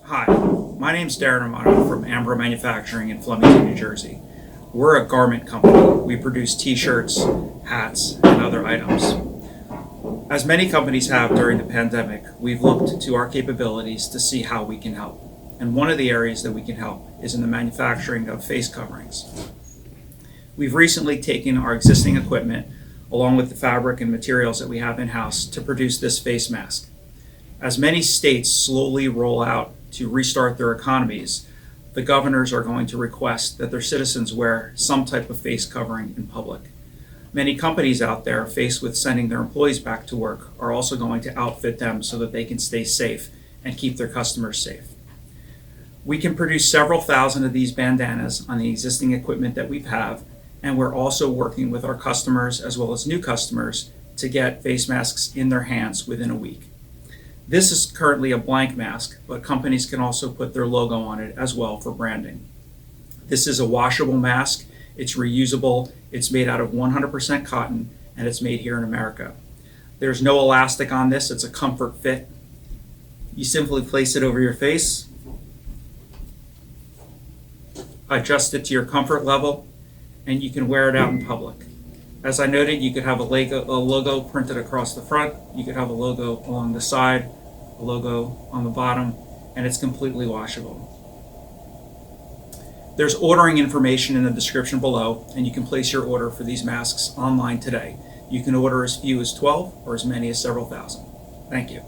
Hi, my name's Darren Amato from Ambro Manufacturing in Flemington, New Jersey. We're a garment company. We produce t-shirts, hats, and other items. As many companies have during the pandemic, we've looked to our capabilities to see how we can help. And one of the areas that we can help is in the manufacturing of face coverings. We've recently taken our existing equipment, along with the fabric and materials that we have in-house, to produce this face mask. As many states slowly roll out to restart their economies, the governors are going to request that their citizens wear some type of face covering in public. Many companies out there, faced with sending their employees back to work, are also going to outfit them so that they can stay safe and keep their customers safe. We can produce several thousand of these bandanas on the existing equipment that we have, and we're also working with our customers as well as new customers to get face masks in their hands within a week. This is currently a blank mask, but companies can also put their logo on it as well for branding. This is a washable mask, it's reusable, it's made out of 100% cotton, and it's made here in America. There's no elastic on this, it's a comfort fit. You simply place it over your face, adjust it to your comfort level, and you can wear it out in public. As I noted, you could have a logo printed across the front, you could have a logo along the side, a logo on the bottom, and it's completely washable. There's ordering information in the description below, and you can place your order for these masks online today. You can order as few as 12 or as many as several thousand. Thank you.